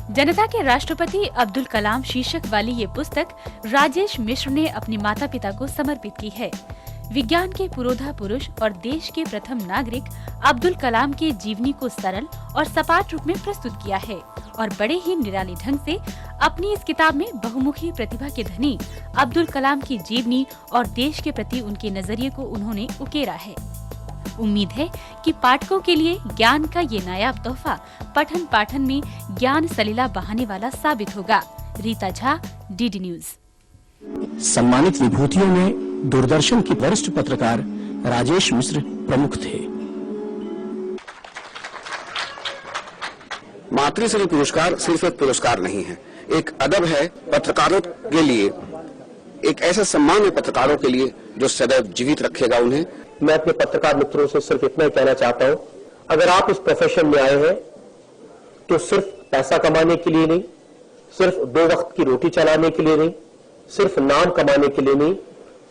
जनता के राष्ट्रपति अब्दुल कलाम शीर्षक वाली ये पुस्तक राजेश मिश्र ने अपने माता पिता को समर्पित की है। विज्ञान के पुरोधा पुरुष और देश के प्रथम नागरिक अब्दुल कलाम के जीवनी को सरल और सपाट रूप में प्रस्तुत किया है और बड़े ही निराले ढंग से अपनी इस किताब में बहुमुखी प्रतिभा के धनी अब्दुल कलाम की जीवनी और देश के प्रति उनके नजरिए को उन्होंने उकेरा है। उम्मीद है कि पाठकों के लिए ज्ञान का ये नायाब तोहफा पठन पाठन में ज्ञान सलीला बहाने वाला साबित होगा। Rita Jha, DD news. सम्मानित विभूतियों में दूरदर्शन की वरिष्ठ पत्रकार राजेश मिश्र प्रमुख थे। मातृश्री पुरस्कार सिर्फ एक पुरस्कार नहीं है, एक अदब है पत्रकारों के लिए, एक ऐसा सम्मान है पत्रकारों के लिए जो सदैव जीवित रखेगा उन्हें। मैं अपने पत्रकार मित्रों से सिर्फ इतना ही कहना चाहता हूं, अगर आप इस प्रोफेशन में आए हैं तो सिर्फ पैसा कमाने के लिए नहीं, सिर्फ 2 वक्त की रोटी चलाने के लिए नहीं, सिर्फ नाम कमाने के लिए नहीं,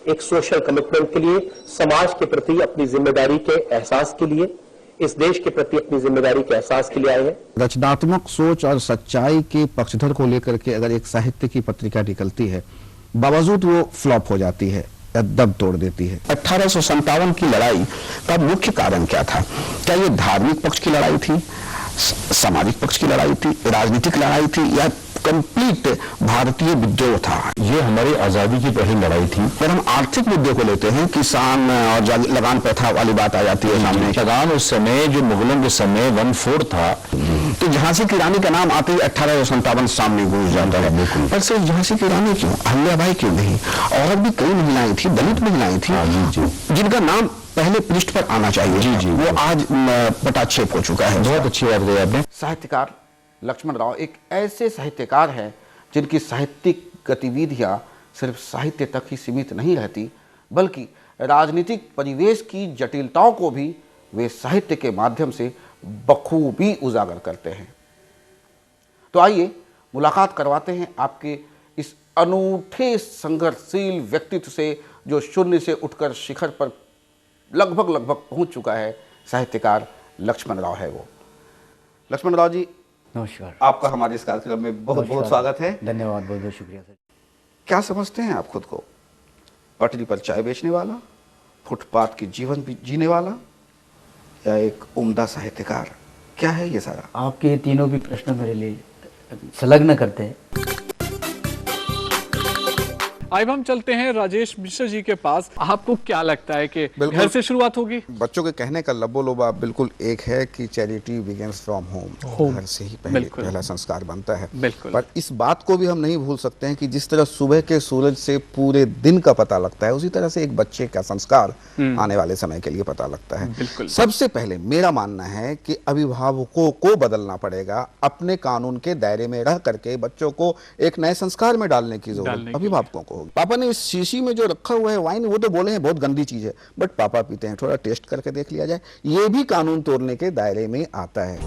एक सोशल कमिटमेंट के लिए, समाज के प्रति अपनी जिम्मेदारी के एहसास के लिए, इस देश के प्रति अपनी जिम्मेदारी के एहसास के लिए आए हैं। रचनात्मक सोच और सच्चाई के पक्षधर को लेकर के अगर एक साहित्य की पत्रिका निकलती है, बावजूद वो फ्लॉप हो जाती है, दब तोड़ देती है। 1857 की लड़ाई का मुख्य कारण क्या था? क्या ये धार्मिक पक्ष की लड़ाई थी, सामाजिक पक्ष की लड़ाई थी, राजनीतिक लड़ाई थी, या कंप्लीट भारतीय विद्रोह था? ये हमारी आजादी की पहली लड़ाई थी। अगर हम आर्थिक मुद्दे को लेते हैं, किसान और लगान प्रथा वाली बात आ जाती है सामने। लगान उस समय जो मुगलों के समय 1/4 था, तो झांसी की रानी का नाम आते ही 1857 सामने गूंज जाता है। पर सिर्फ झांसी की रानी क्यों, अहिल्याबाई क्यों नहीं? और भी कई महिलाएं थी, दलित महिलाएं थी, जिनका नाम पहले पृष्ठ पर आना चाहिए। वो आज पटाक्षेप हो चुका है। बहुत अच्छी बात कही आपने। साहित्यकार लक्ष्मण राव एक ऐसे साहित्यकार हैं जिनकी साहित्यिक गतिविधियां सिर्फ साहित्य तक ही सीमित नहीं रहती, बल्कि राजनीतिक परिवेश की जटिलताओं को भी वे साहित्य के माध्यम से बखूबी उजागर करते हैं। तो आइए मुलाकात करवाते हैं आपके इस अनूठे संघर्षशील व्यक्तित्व से, जो शून्य से उठकर शिखर पर लगभग पहुंच चुका है। साहित्यकार लक्ष्मण राव है वो। लक्ष्मण राव जी, नमस्कार। आपका हमारे इस कार्यक्रम में बहुत बहुत स्वागत है। धन्यवाद, बहुत बहुत शुक्रिया सर। क्या समझते हैं आप खुद को? पटरी पर चाय बेचने वाला, फुटपाथ की जीवन जीने वाला, या एक उम्दा साहित्यकार? क्या है ये सारा? आपके ये तीनों भी प्रश्न मेरे लिए संलग्न करते हैं। अब हम चलते हैं राजेश मिश्र जी के पास। आपको क्या लगता है कि घर से शुरुआत होगी? बच्चों के कहने का लबो-लोबा बिल्कुल एक है कि चैरिटी बिगिंस फ्रॉम होम। घर से ही पहला संस्कार बनता है। पर इस बात को भी हम नहीं भूल सकते हैं कि जिस तरह सुबह के सूरज से पूरे दिन का पता लगता है, उसी तरह से एक बच्चे का संस्कार आने वाले समय के लिए पता लगता है। सबसे पहले मेरा मानना है कि अभिभावकों को बदलना पड़ेगा। अपने कानून के दायरे में रह करके बच्चों को एक नए संस्कार में डालने की जरूरत अभिभावकों को। पापा ने इस शीशी में जो रखा हुआ है वाइन, वो तो बोले हैं बहुत गंदी चीज है, बट पापा पीते हैं, थोड़ा टेस्ट करके देख लिया जाए। ये भी कानून तोड़ने के दायरे में आता है।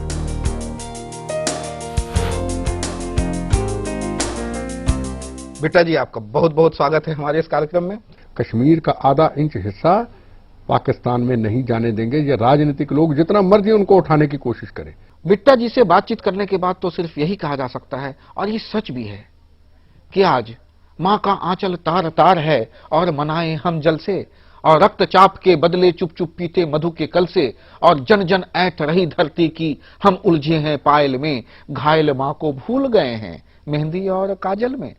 बेटा जी, आपका बहुत बहुत स्वागत है हमारे इस कार्यक्रम में। कश्मीर का आधा इंच हिस्सा पाकिस्तान में नहीं जाने देंगे। ये राजनीतिक लोग जितना मर्जी उनको उठाने की कोशिश करें। बिट्टा जी से बातचीत करने के बाद तो सिर्फ यही कहा जा सकता है, और ये सच भी है, कि आज माँ का आंचल तार तार है और मनाए हम जल से, और रक्तचाप के बदले चुप चुप पीते मधु के कल से, और जन जन ऐठ रही धरती की, हम उलझे हैं पायल में, घायल माँ को भूल गए हैं मेहंदी और काजल में।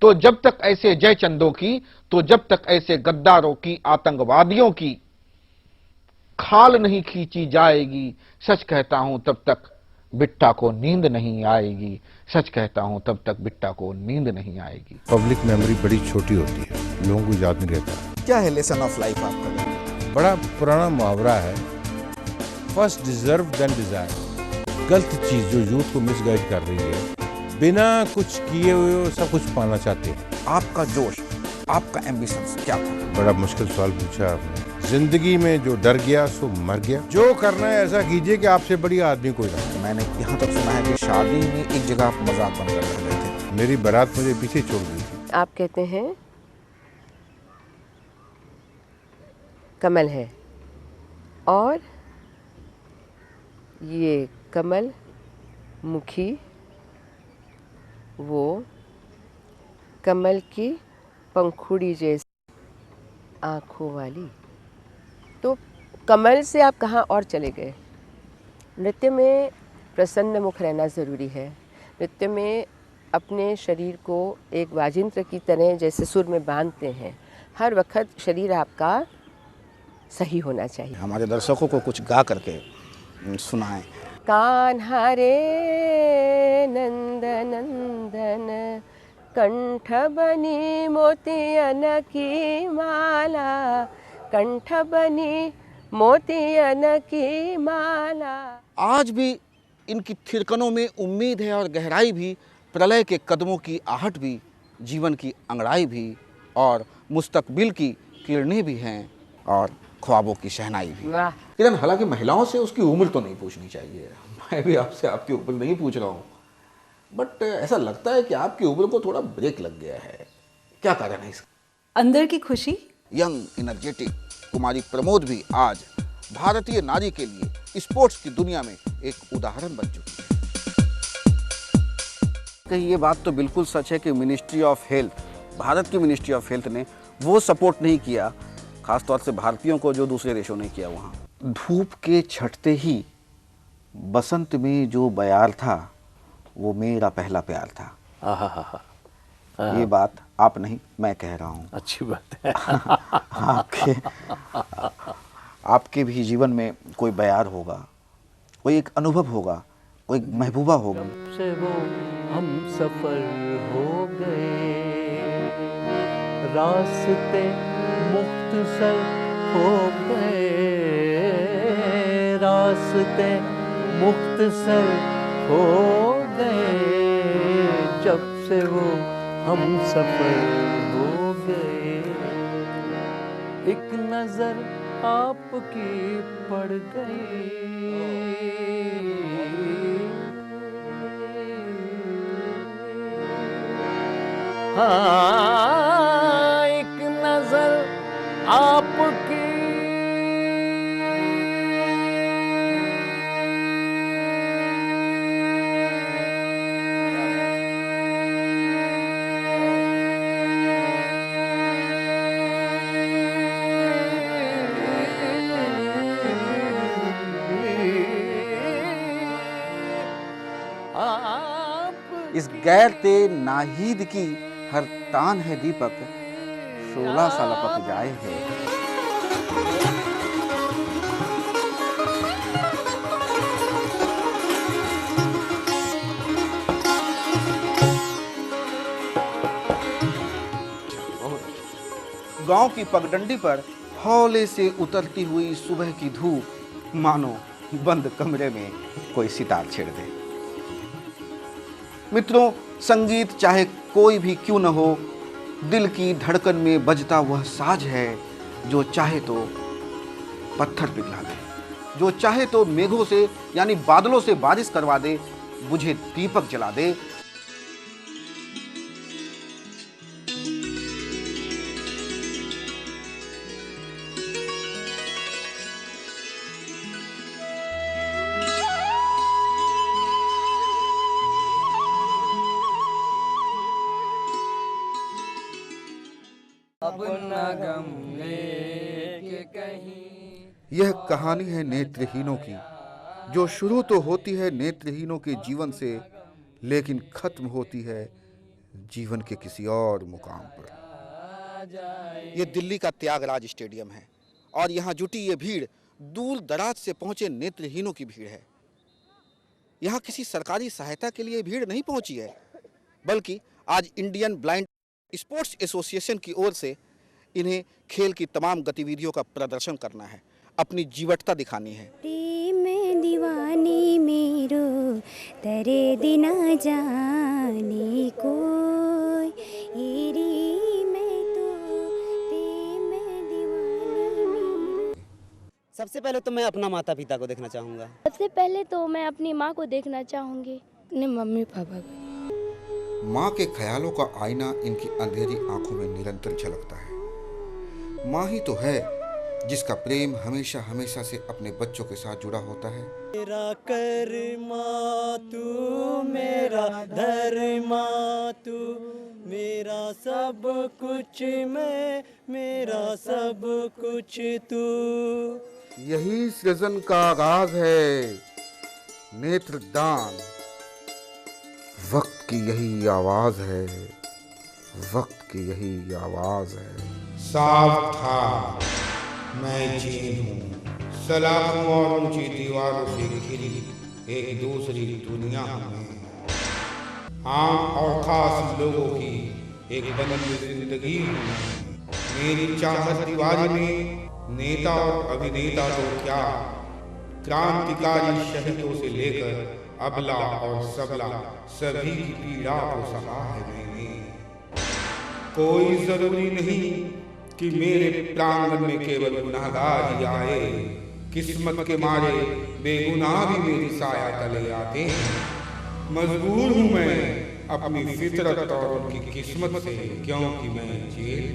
तो जब तक ऐसे जय चंदों की, तो जब तक ऐसे गद्दारों की, आतंकवादियों की खाल नहीं खींची जाएगी, सच कहता हूं तब तक बिट्टा को नींद नहीं आएगी, सच कहता हूं तब तक बिट्टा को नींद नहीं आएगी। पब्लिक मेमोरी बड़ी छोटी होती है, लोगों को याद नहीं रहता। क्या है लेसन ऑफ लाइफ आपका? बड़ा पुराना मुहावरा है, फर्स्ट डिजर्व देन डिजायर। गलत चीज जो यूथ को मिसगाइड कर रही है, बिना कुछ किए हुए सब कुछ पाना चाहते हैं। आपका जोश, आपका एम्बिशन क्या था? बड़ा मुश्किल सवाल पूछा आपने। जिंदगी में जो डर गया सो मर गया। जो करना है ऐसा कीजिए कि आपसे बड़ी आदमी कोई ना। मैंने यहाँ तक सुना है कि शादी में एक जगह आप मजाक बनकर रह गए थे। मेरी बारात मुझे पीछे छोड़ दी थी। आप कहते हैं कमल है, और ये कमल मुखी वो कमल की पंखुड़ी जैसी आँखों वाली। तो कमल से आप कहाँ और चले गए। नृत्य में प्रसन्न मुख रहना ज़रूरी है। नृत्य में अपने शरीर को एक वाजिंत्र की तरह जैसे सुर में बांधते हैं, हर वक्त शरीर आपका सही होना चाहिए। हमारे दर्शकों को कुछ गा करके सुनाएं। कान्हा रे नंद नंदन, कंठ बनी मोतियन की माला, कंठ बनी मोतियन की माला। आज भी इनकी थिरकनों में उम्मीद है और गहराई भी, प्रलय के कदमों की आहट भी, जीवन की अंगड़ाई भी और मुस्तकबिल की किरणें भी हैं और ख्वाबों की शहनाई भी। वाह। किरण, हालांकि महिलाओं से उसकी उम्र तो नहीं पूछनी चाहिए, मैं भी आपसे आपकी उम्र नहीं पूछ रहा हूँ, बट ऐसा लगता है कि आपकी उम्र को थोड़ा ब्रेक लग गया है। क्या कारण है इसका? अंदर की खुशी। यंग एनर्जेटिक कुमारी प्रमोद भी आज भारतीय नारी के लिए स्पोर्ट्स की दुनिया में एक उदाहरण बन चुकी है। कहीं ये बात तो बिल्कुल सच है कि मिनिस्ट्री ऑफ हेल्थ, भारत की मिनिस्ट्री ऑफ हेल्थ ने वो सपोर्ट नहीं किया, खासतौर से भारतीयों को, जो दूसरे देशों ने किया। वहाँ धूप के छटते ही बसंत में जो बयार था वो मेरा पहला प्यार था। ये बात आप नहीं, मैं कह रहा हूँ। अच्छी बात है। आपके भी जीवन में कोई बयार होगा, कोई एक अनुभव होगा, कोई महबूबा होगी। से वो हम सफर हो गए, रास्ते मुख्तसर हो गए, रास्ते मुख्तसर हो गए, जब से वो हम सफर हो गए। एक नजर आपकी पड़ गई, हाँ, एक नजर आपकी। इस गैरते नाहीद की हर तान है दीपक, 16 साल लपक जाए है। गांव की पगडंडी पर हौले से उतरती हुई सुबह की धूप मानो बंद कमरे में कोई सितार छेड़ दे। मित्रों, संगीत चाहे कोई भी क्यों न हो, दिल की धड़कन में बजता वह साज है जो चाहे तो पत्थर पिघला दे, जो चाहे तो मेघों से यानी बादलों से बारिश करवा दे, बुझे दीपक जला दे। यह कहानी है नेत्रहीनों की, जो शुरू तो होती है नेत्रहीनों के जीवन से, लेकिन खत्म होती है जीवन के किसी और मुकाम पर। यह दिल्ली का त्यागराज स्टेडियम है और यहाँ जुटी ये भीड़ दूर दराज से पहुंचे नेत्रहीनों की भीड़ है। यहाँ किसी सरकारी सहायता के लिए भीड़ नहीं पहुंची है, बल्कि आज इंडियन ब्लाइंड स्पोर्ट्स एसोसिएशन की ओर से इन्हें खेल की तमाम गतिविधियों का प्रदर्शन करना है, अपनी जीवटता दिखानी है। मैं दीवानी मेरो तेरे दिना जाने कोई, मैं तो मैं दीवानी मेरो। सबसे पहले तो मैं अपना माता पिता को देखना चाहूँगा। सबसे पहले तो मैं अपनी माँ को देखना चाहूँगी, अपने मम्मी पापा को। माँ के ख्यालों का आईना इनकी अंधेरी आंखों में निरंतर झलकता है। माँ ही तो है जिसका प्रेम हमेशा हमेशा से अपने बच्चों के साथ जुड़ा होता है। मेरा कर्मा तू मेरा धर्मा, तू, मेरा सब कुछ मैं, मेरा सब कुछ तू। यही सृजन का आगाज है, नेत्रदान। वक्त की यही आवाज है, वक्त की यही आवाज है। साफ था मैं जेल हूँ, सलाखों और ऊंची दीवारों से घिरी एक दूसरी दुनिया में। हाँ, और खास लोगों की एक बंदी जिंदगी हूँ। मेरी चाहत दीवारी में नेता और अभिनेता तो क्या, क्रांतिकारी शहीदों से लेकर अबला और सबला सभी की पीड़ा को सहा है मैंने। कोई जरूरी नहीं कि मेरे प्रांगण में केवल गुनाहगार ही आए, किस्मत के मारे बेगुनाह भी मेरी साया तले आते हैं। मजबूर हूँ मैं अपनी फितरत और उनकी किस्मत से, क्योंकि मैं जेल।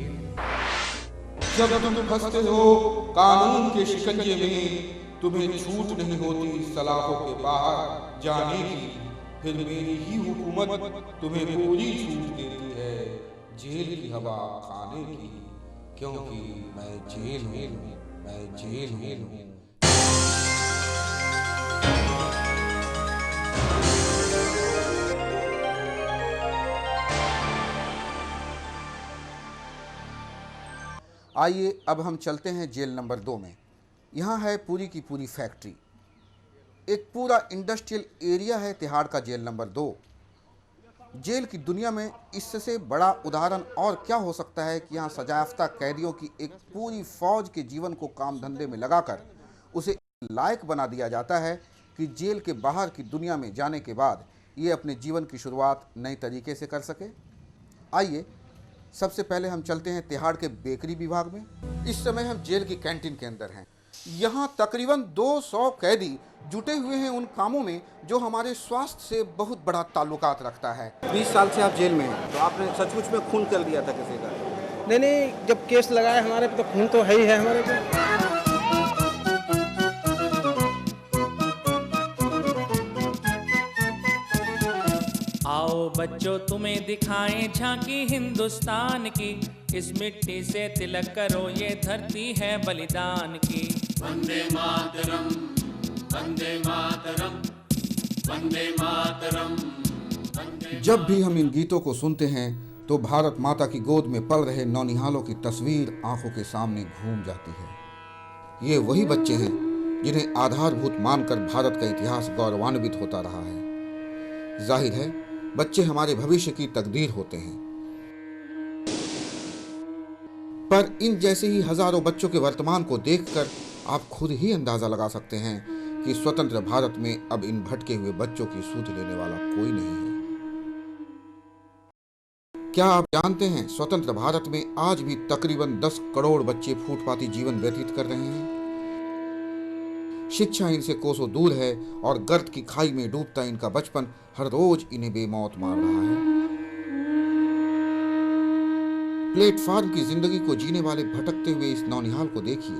जब तुम फंसते हो कानून के शिकंजे में, तुम्हें छूट नहीं होती सलाखों के बाहर जाने की, फिर मेरी ही हुकूमत तुम्हें पूरी छूट देती है जेल की हवा खाने की, क्योंकि मैं जेल हूँ, मैं जेल हूँ। आइए अब हम चलते हैं जेल नंबर 2 में। यहाँ है पूरी की पूरी फैक्ट्री, एक पूरा इंडस्ट्रियल एरिया है तिहाड़ का जेल नंबर 2। जेल की दुनिया में इससे बड़ा उदाहरण और क्या हो सकता है कि यहाँ सजायाफ्ता कैदियों की एक पूरी फौज के जीवन को काम धंधे में लगाकर उसे लायक बना दिया जाता है कि जेल के बाहर की दुनिया में जाने के बाद ये अपने जीवन की शुरुआत नए तरीके से कर सके। आइए सबसे पहले हम चलते हैं तिहाड़ के बेकरी विभाग में। इस समय हम जेल की कैंटीन के अंदर हैं। यहाँ तकरीबन 200 कैदी जुटे हुए हैं उन कामों में जो हमारे स्वास्थ्य से बहुत बड़ा ताल्लुकात रखता है। 20 साल से आप जेल में हैं, तो आपने सचमुच में खून कर दिया था किसी का? नहीं, जब केस लगाया हमारे पे तो खून तो है ही है हमारे पे। आओ बच्चों तुम्हें दिखाएं झांकी हिंदुस्तान की, इस मिट्टी से तिलक करो ये धरती है बलिदान की। वंदे मातरम, वंदे मातरम, वंदे मातरम। जब भी हम इन गीतों को सुनते हैं तो भारत माता की गोद में पल रहे नौनिहालों की तस्वीर आंखों के सामने घूम जाती है। ये वही बच्चे हैं जिन्हें आधारभूत मानकर भारत का इतिहास गौरवान्वित होता रहा है। जाहिर है बच्चे हमारे भविष्य की तकदीर होते हैं, पर इन जैसे ही हजारों बच्चों के वर्तमान को देखकर आप खुद ही अंदाजा लगा सकते हैं कि स्वतंत्र भारत में अब इन भटके हुए बच्चों की सूध लेने वाला कोई नहीं है। क्या आप जानते हैं स्वतंत्र भारत में आज भी तकरीबन 10 करोड़ बच्चे फुटपाती जीवन व्यतीत कर रहे हैं। शिक्षा इनसे कोसों दूर है और गर्त की खाई में डूबता इनका बचपन हर रोज इन्हें बेमौत मार रहा है। प्लेटफार्म की जिंदगी को जीने वाले भटकते हुए इस नौनिहाल को देखिए।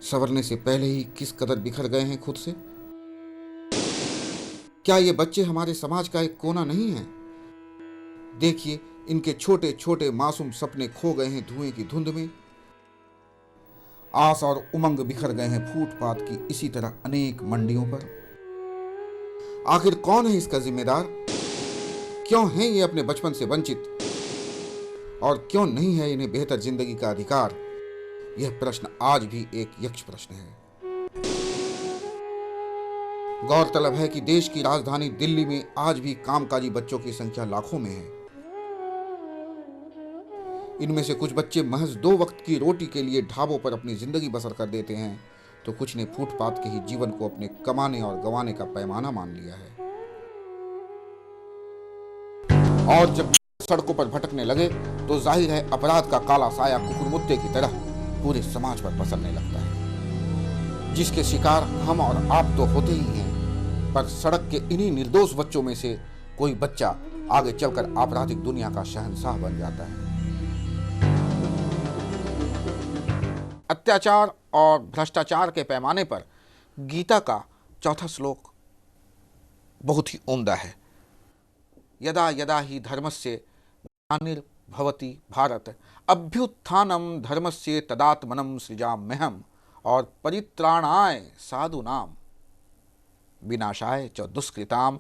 संवरने से पहले ही किस कदर बिखर गए हैं खुद से। क्या ये बच्चे हमारे समाज का एक कोना नहीं है? देखिए इनके छोटे छोटे मासूम सपने खो गए हैं धुएं की धुंध में। आस और उमंग बिखर गए हैं फुटपाथ की इसी तरह अनेक मंडियों पर। आखिर कौन है इसका जिम्मेदार? क्यों हैं ये अपने बचपन से वंचित और क्यों नहीं है इन्हें बेहतर जिंदगी का अधिकार? यह प्रश्न आज भी एक यक्ष प्रश्न है। गौरतलब है कि देश की राजधानी दिल्ली में आज भी कामकाजी बच्चों की संख्या लाखों में है। इनमें से कुछ बच्चे महज 2 वक्त की रोटी के लिए ढाबों पर अपनी जिंदगी बसर कर देते हैं, तो कुछ ने फुटपाथ के ही जीवन को अपने कमाने और गंवाने का पैमाना मान लिया है। और जब सड़कों पर भटकने लगे तो जाहिर है अपराध का काला साया कुकुरमुत्ते की तरह पूरे समाज पर पसरने लगता है, जिसके शिकार हम और आप तो होते ही हैं, पर सड़क के इन्हीं निर्दोष बच्चों में से कोई बच्चा आगे चलकर आपराधिक दुनिया का शहंशाह बन जाता है। अत्याचार और भ्रष्टाचार के पैमाने पर गीता का 4था श्लोक बहुत ही उम्दा है। यदा यदा ही धर्मस्य ग्लानिर्भवति भारत अभ्युत्थानम धर्मस्य तदात्मनं सृजाम्यहम् और परित्राणाय साधूनाम विनाशाय च दुष्कृताम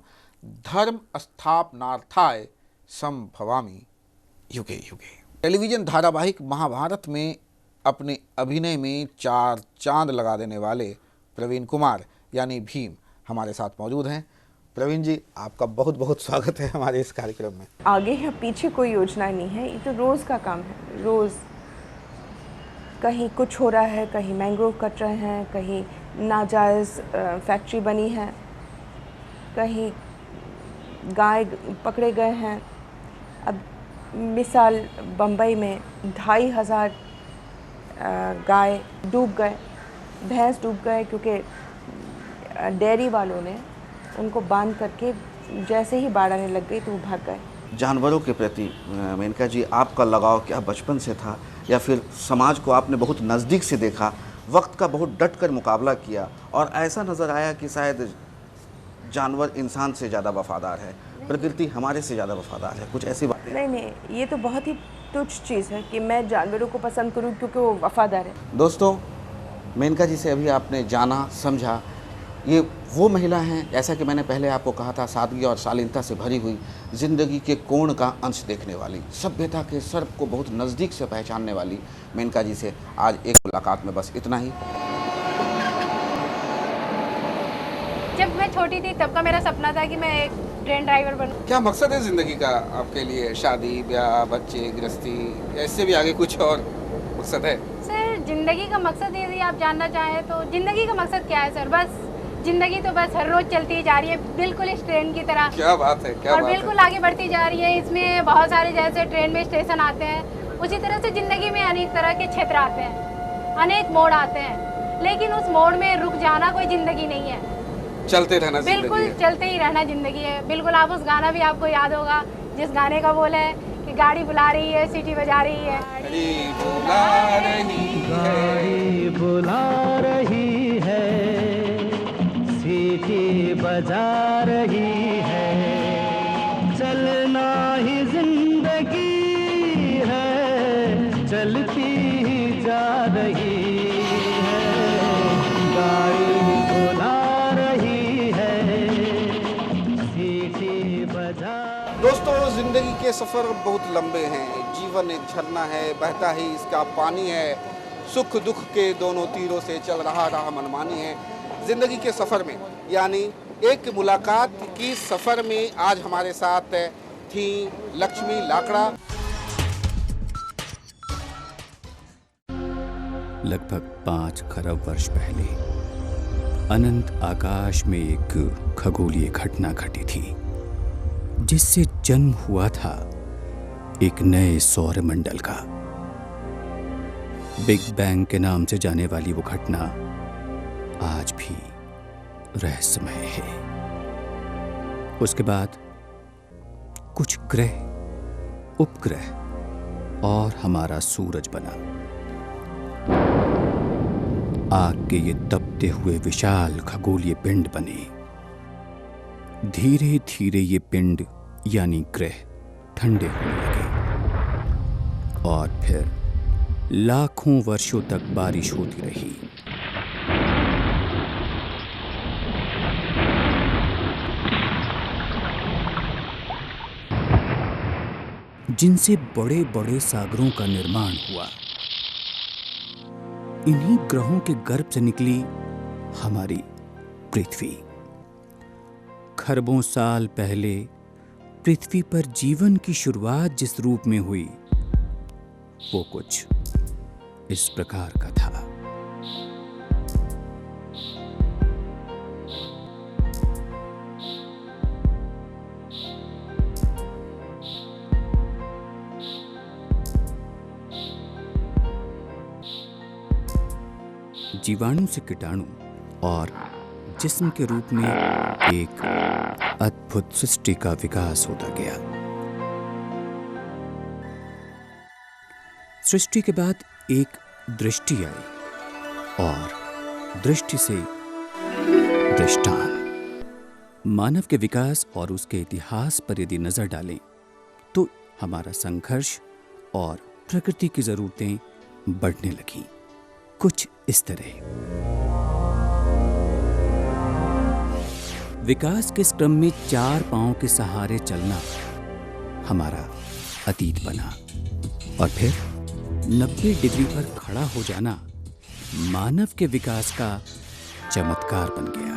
धर्म स्थापनार्थाय संभवामि युगे युगे। टेलीविजन धारावाहिक महाभारत में अपने अभिनय में 4 चांद लगा देने वाले प्रवीण कुमार यानी भीम हमारे साथ मौजूद हैं। प्रवीण जी, आपका बहुत बहुत स्वागत है हमारे इस कार्यक्रम में। आगे या पीछे कोई योजना नहीं है, ये तो रोज़ का काम है। रोज़ कहीं कुछ हो रहा है, कहीं मैंग्रोव कट रहे हैं, कहीं नाजायज़ फैक्ट्री बनी है, कहीं गाय पकड़े गए हैं। अब मिसाल बम्बई में 2500 गाय डूब गए, भैंस डूब गए, क्योंकि डेयरी वालों ने उनको बांध करके जैसे ही बाढ़ आने लग गई तो वो भाग गए। जानवरों के प्रति मेनका जी आपका लगाव क्या बचपन से था या फिर समाज को आपने बहुत नज़दीक से देखा, वक्त का बहुत डट कर मुकाबला किया और ऐसा नज़र आया कि शायद जानवर इंसान से ज़्यादा वफादार है, प्रकृति हमारे से ज़्यादा वफादार है, कुछ ऐसी बातें? नहीं, ये तो बहुत ही तुच्छ चीज़ है कि मैं जानवरों को पसंद करूं क्योंकि वो वफादार है। दोस्तों, मेनका जी से अभी आपने जाना समझा, ये वो महिला हैं, ऐसा कि मैंने पहले आपको कहा था, सादगी और शालीनता से भरी हुई, ज़िंदगी के कोण का अंश देखने वाली, सभ्यता के सर्प को बहुत नज़दीक से पहचानने वाली मेनका जी से आज एक मुलाकात में बस इतना ही। जब मैं छोटी थी तब का मेरा सपना था कि मैं एक ट्रेन ड्राइवर बनूं। क्या मकसद है ज़िंदगी का आपके लिए? शादी, ब्याह, बच्चे, गृहस्थी, या इससे भी आगे कुछ और मकसद है? सर, ज़िंदगी का मकसद यदि आप जानना चाहें तो ज़िंदगी का मकसद क्या है सर? बस ज़िंदगी तो बस हर रोज़ चलती जा रही है, बिल्कुल इस ट्रेन की तरह। क्या बात है, क्या और बात बिल्कुल आगे बढ़ती जा रही है। इसमें बहुत सारे जैसे ट्रेन में स्टेशन आते हैं, उसी तरह से ज़िंदगी में अनेक तरह के क्षेत्र आते हैं, अनेक मोड़ आते हैं, लेकिन उस मोड़ में रुक जाना कोई ज़िंदगी नहीं है, चलते रहना बिल्कुल चलते ही रहना ज़िंदगी है। बिल्कुल आप उस गाना भी आपको याद होगा जिस गाने का बोल है कि गाड़ी बुला रही है, सीटी बजा रही है, गाड़ी बुला रही है, सीटी बजा रही है, चलना ही जिंदगी है, चलती ही जा रही है, गाड़ी बुला रही है, सीटी बजा। दोस्तों, जिंदगी के सफर बहुत लंबे हैं, जीवन एक झरना है, बहता ही इसका पानी है, सुख दुख के दोनों तीरों से चल रहा मनमानी है। जिंदगी के सफर में यानी एक मुलाकात की सफर में आज हमारे साथ थी लक्ष्मी लाकड़ा। लगभग 5 खरब वर्ष पहले अनंत आकाश में एक खगोलीय घटना घटी थी, जिससे जन्म हुआ था एक नए सौरमंडल का। बिग बैंग के नाम से जाने वाली वो घटना आज भी रहस्यमय है। उसके बाद कुछ ग्रह, उपग्रह और हमारा सूरज बना। आग के ये तपते हुए विशाल खगोलीय पिंड बने। धीरे धीरे ये पिंड यानी ग्रह ठंडे होने लगे और फिर लाखों वर्षों तक बारिश होती रही। जिनसे बड़े बड़े सागरों का निर्माण हुआ। इन्हीं ग्रहों के गर्भ से निकली हमारी पृथ्वी। खरबों साल पहले पृथ्वी पर जीवन की शुरुआत जिस रूप में हुई, वो कुछ इस प्रकार का था। जीवाणु से कीटाणु और जिस्म के रूप में एक अद्भुत सृष्टि का विकास होता गया। सृष्टि के बाद एक दृष्टि आई और दृष्टि से दृष्टांत। मानव के विकास और उसके इतिहास पर यदि नजर डालें तो हमारा संघर्ष और प्रकृति की जरूरतें बढ़ने लगी कुछ इस तरह। विकास के इस क्रम में 4 पांव के सहारे चलना हमारा अतीत बना और फिर 90 डिग्री पर खड़ा हो जाना मानव के विकास का चमत्कार बन गया।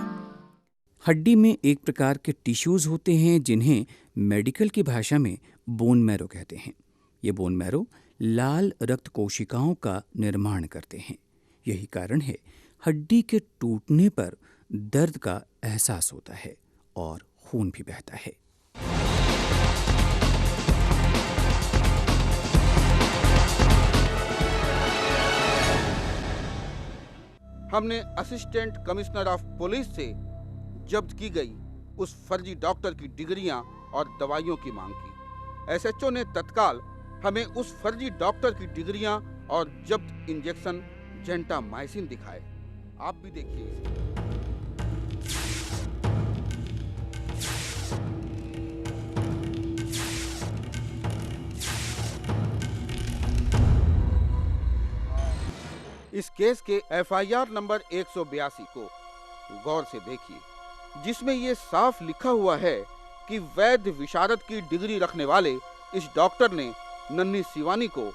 हड्डी में एक प्रकार के टिश्यूज होते हैं जिन्हें मेडिकल की भाषा में बोन मैरो कहते हैं। ये बोन मैरो लाल रक्त कोशिकाओं का निर्माण करते हैं। यही कारण है हड्डी के टूटने पर दर्द का एहसास होता है और खून भी बहता है। हमने असिस्टेंट कमिश्नर ऑफ पुलिस से जब्त की गई उस फर्जी डॉक्टर की डिग्रियां और दवाइयों की मांग की। एसएचओ ने तत्काल हमें उस फर्जी डॉक्टर की डिग्रियां और जब्त इंजेक्शन जेंटामाइसिन दिखाए। आप भी देखिए इसे। इस केस के एफआईआर नंबर 182 को गौर से देखिए, जिसमें ये साफ लिखा हुआ है कि वैध विशारद की डिग्री रखने वाले इस डॉक्टर ने नन्ही शिवानी को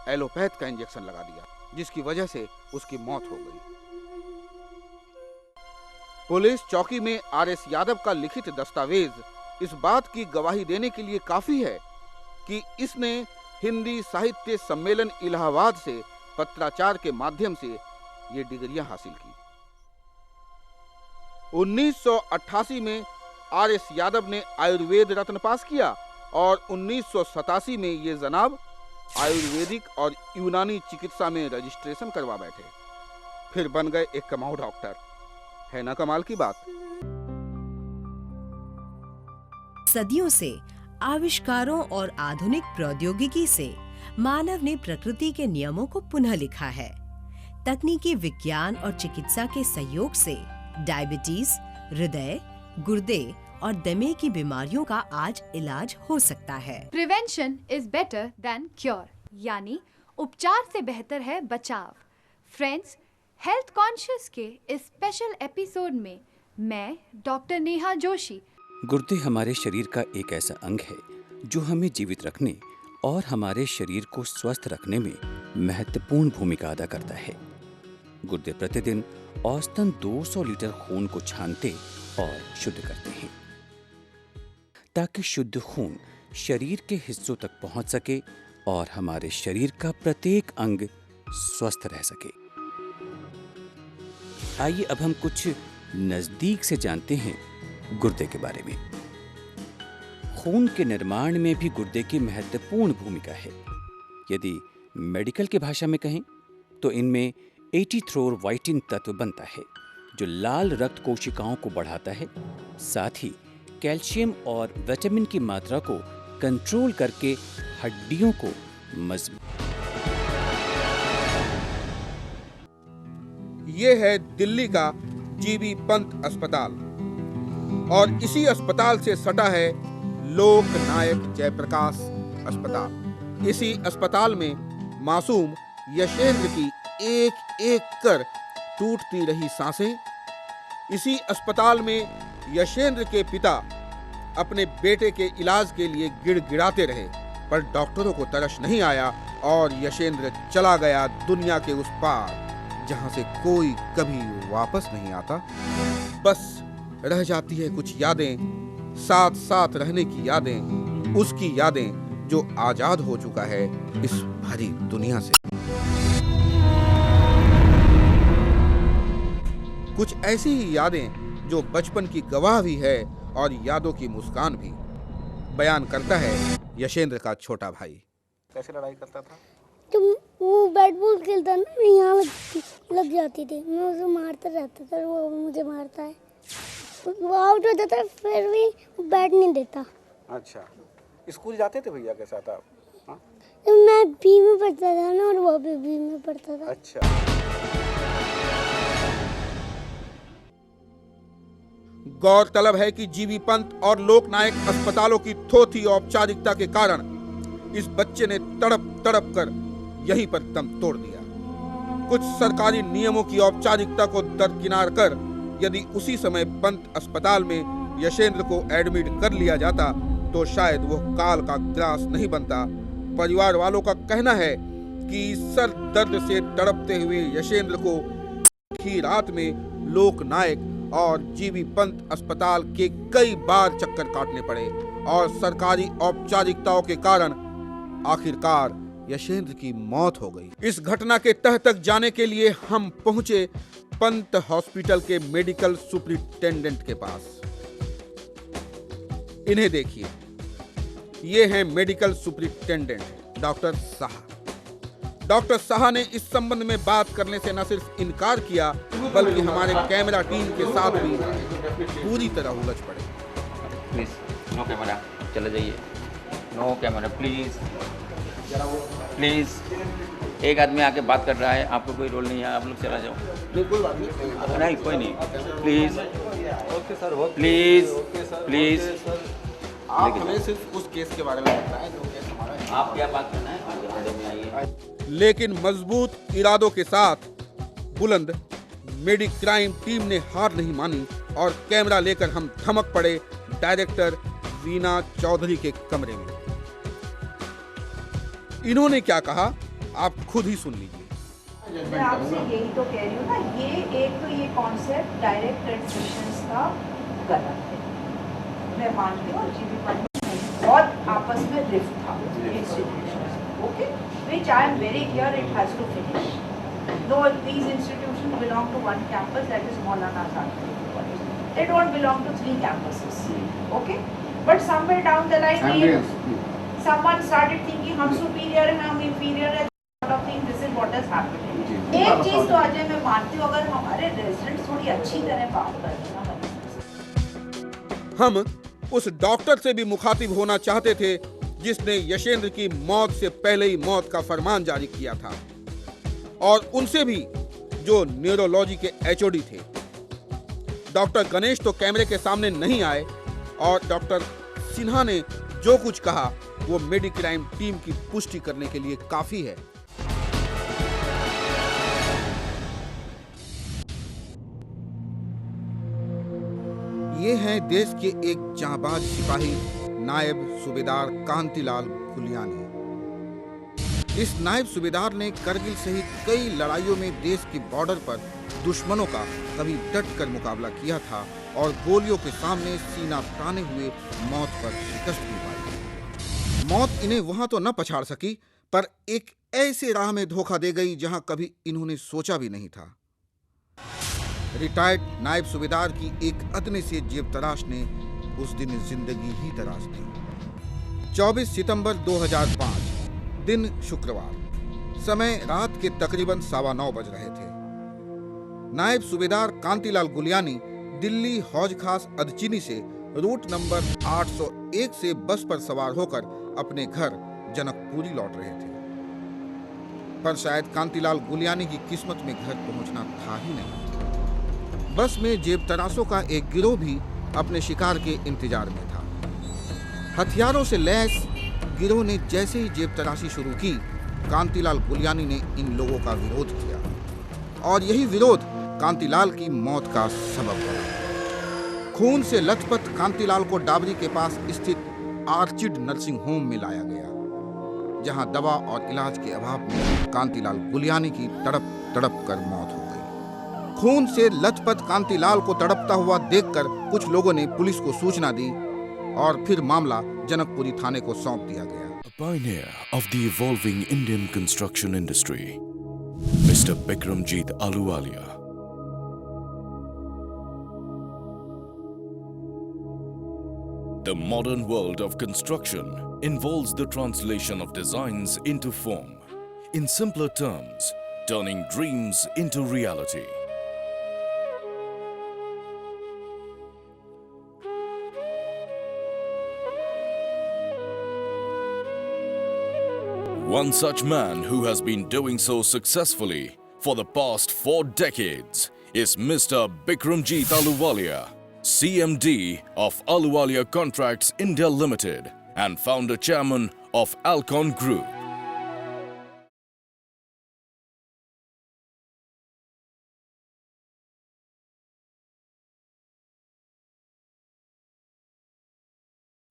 एलोपैथ का इंजेक्शन लगा दिया, जिसकी वजह से उसकी मौत हो गई। पुलिस चौकी में आरएस यादव का लिखित दस्तावेज इस बात की गवाही देने के लिए काफी है कि इसने हिंदी साहित्य सम्मेलन इलाहाबाद से पत्राचार के माध्यम से ये डिग्रियां हासिल की। 1988 में आरएस यादव ने आयुर्वेद रत्न पास किया और 1987 में ये जनाब आयुर्वेदिक और यूनानी चिकित्सा में रजिस्ट्रेशन करवा बैठे। फिर बन गए एक कमाऊ डॉक्टर। है ना कमाल की बात। सदियों से आविष्कारों और आधुनिक प्रौद्योगिकी से मानव ने प्रकृति के नियमों को पुनः लिखा है। तकनीकी विज्ञान और चिकित्सा के सहयोग से डायबिटीज, हृदय, गुर्दे और दमे की बीमारियों का आज इलाज हो सकता है। Prevention is better than cure, यानी उपचार से बेहतर है बचाव। फ्रेंड्स, हेल्थ कॉन्शियस के इस स्पेशल एपिसोड में मैं डॉक्टर नेहा जोशी। गुर्दे हमारे शरीर का एक ऐसा अंग है जो हमें जीवित रखने और हमारे शरीर को स्वस्थ रखने में महत्वपूर्ण भूमिका अदा करता है। गुर्दे प्रतिदिन औसतन 200 लीटर खून को छानते और शुद्ध करते हैं ताकि शुद्ध खून शरीर के हिस्सों तक पहुंच सके और हमारे शरीर का प्रत्येक अंग स्वस्थ रह सके। आइए अब हम कुछ नजदीक से जानते हैं गुर्दे के बारे में। खून के निर्माण में भी गुर्दे की महत्वपूर्ण भूमिका है। यदि मेडिकल की भाषा में कहें तो इनमें एरिथ्रोवाइटिन तत्व बनता है जो लाल रक्त कोशिकाओं को बढ़ाता है, साथ ही कैल्शियम और विटामिन की मात्रा को कंट्रोल करके हड्डियों को मजबूत। ये है दिल्ली का जीबी पंत अस्पताल और इसी अस्पताल से सटा है लोक नायक जयप्रकाश अस्पताल। इसी अस्पताल में मासूम यशेंद्र की एक एक कर टूटती रही सांसें। इसी अस्पताल में यशेंद्र के पिता अपने बेटे के इलाज के लिए गिड़गिड़ाते रहे, पर डॉक्टरों को तरस नहीं आया और यशेंद्र चला गया दुनिया के उस पार जहां से कोई कभी वापस नहीं आता। बस रह जाती है कुछ यादें, साथ साथ रहने की यादें, उसकी यादें जो आजाद हो चुका है इस भरी दुनिया से। कुछ ऐसी ही यादें जो बचपन की गवाह भी है और यादों की मुस्कान भी। बयान करता है यशेंद्र का छोटा भाई। कैसे लड़ाई करता था? तो वो बैट बॉल खेलता ना, मैं यहाँ लग जाती थी, मैं उसे मारता रहता था, वो मुझे मारता है, वो आउट हो जाता है, फिर भी बैट नहीं देता। अच्छा, स्कूल जाते थे भैया के साथ आप? हाँ? तो मैं बी में पढ़ता था ना और वो भी बी में पढ़ता था। अच्छा। गौरतलब है कि जीबी पंत और लोकनायक अस्पतालों की थोथी औपचारिकता के कारण इस बच्चे ने तड़प तड़प कर यहीं पर दम तोड़ दिया। कुछ सरकारी नियमों की औपचारिकता को दरकिनार कर यदि उसी समय पंत अस्पताल में यशेंद्र को एडमिट कर लिया जाता तो शायद वो काल का ग्रास नहीं बनता। परिवार वालों का कहना है कि सर दर्द से तड़पते हुए यशेंद्र को ही रात में लोकनायक और जीबी पंत अस्पताल के कई बार चक्कर काटने पड़े और सरकारी औपचारिकताओं के कारण आखिरकार यशेंद्र की मौत हो गई। इस घटना के तह तक जाने के लिए हम पहुंचे पंत हॉस्पिटल के मेडिकल सुपरिटेंडेंट के पास। इन्हें देखिए, ये हैं medical superintendent doctor Saha. Doctor Saha ने इस संबंध में बात करने से न सिर्फ इनकार किया बल्कि हमारे कैमरा टीम के साथ भी पूरी तरह उलझ पड़े। प्लीज नो कैमरा, चले जाइए। No camera please please. एक आदमी आके बात कर रहा है, आपको कोई रोल नहीं है, आप लोग चला जाओ। कोई बात नहीं, नहीं कोई नहीं, प्लीज प्लीज प्लीज। आप हमें सिर्फ उस केस के बारे में बताएं जो केस हमारा है। आप क्या बात करना है? लेकिन मजबूत इरादों के साथ बुलंद मेडिक्राइम टीम ने हार नहीं मानी और कैमरा लेकर हम धमक पड़े डायरेक्टर वीना चौधरी के कमरे में। इन्होंने क्या कहा आप खुद ही सुन लीजिए। मैं आपसे यही तो कह रही हूँ ना, ये कॉन्सेप्ट डायरेक्ट एडमिशंस का गलत है। मैं मानती हूँ जीबी पंत बहुत आपस में रिफ्ट था institutions, okay, which I am very clear it has to finish. No, these institutions belong to one campus, that is Maulana Azad College. They don't belong to 3 campuses, okay? But somewhere down the line, someone started thinking हम superior हैं, हम inferior हैं, sort of thing. This is what has happened. एक चीज तो अजय मैं मानती हूँ, अगर हमारे रेजिडेंट्स थोड़ी अच्छी तरह काम करें ना, हम उस डॉक्टर से भी मुखातिब होना चाहते थे जिसने यशेंद्र की मौत से पहले ही मौत का फरमान जारी किया था, और उनसे भी जो न्यूरोलॉजी के एचओडी थे। डॉक्टर गणेश तो कैमरे के सामने नहीं आए और डॉक्टर सिन्हा ने जो कुछ कहा वो मेडिक्राइम टीम की पुष्टि करने के लिए काफी है। ये हैं देश के एक जांबाज सिपाही नायब सूबेदार कांतिलाल गुलियानी। इस नायब सूबेदार ने करगिल सहित कई लड़ाइयों में देश की बॉर्डर पर दुश्मनों का कभी डट कर मुकाबला किया था और गोलियों के सामने सीना ताने हुए मौत पर शिकस्त भी पाई। मौत इन्हें वहां तो न पछाड़ सकी पर एक ऐसे राह में धोखा दे गई जहां कभी इन्होंने सोचा भी नहीं था। रिटायर्ड नायब सूबेदार की एक अदने से जेब तराश ने उस दिन जिंदगी ही तराश दी। 24 सितंबर 2005 दिन शुक्रवार, समय रात के तकरीबन 9:15 बज रहे थे। नायब सूबेदार कांतिलाल गुलियानी दिल्ली हौज खास अदचीनी से रूट नंबर 801 से बस पर सवार होकर अपने घर जनकपुरी लौट रहे थे, पर शायद कांतिलाल गुलियानी की किस्मत में घर पहुंचना था ही नहीं। बस में जेब तराशों का एक गिरोह भी अपने शिकार के इंतजार में था। हथियारों से लैस गिरोह ने जैसे ही जेब तराशी शुरू की, कांतिलाल गुलियानी ने इन लोगों का विरोध किया और यही विरोध कांतिलाल की मौत का सबब बना। खून से लथपथ कांतिलाल को डाबरी के पास स्थित आर्चिड नर्सिंग होम में लाया गया, जहां दवा और इलाज के अभाव में कांतिलाल गुलियानी की तड़प तड़प कर मौत हो गई। खून से लथपथ कांतिलाल को तड़पता हुआ देखकर कुछ लोगों ने पुलिस को सूचना दी और फिर मामला जनकपुरी थाने को सौंप दिया गया। A pioneer of the evolving Indian construction industry, Mr. Bikramjit Ahluwalia. The modern world of construction involves the translation of designs into form. In simpler terms, turning dreams into reality. One such man who has been doing so successfully for the past 4 decades is Mr. Bikramjit Ahluwalia, CMD of Ahluwalia Contracts India Limited and founder chairman of Alcon Group.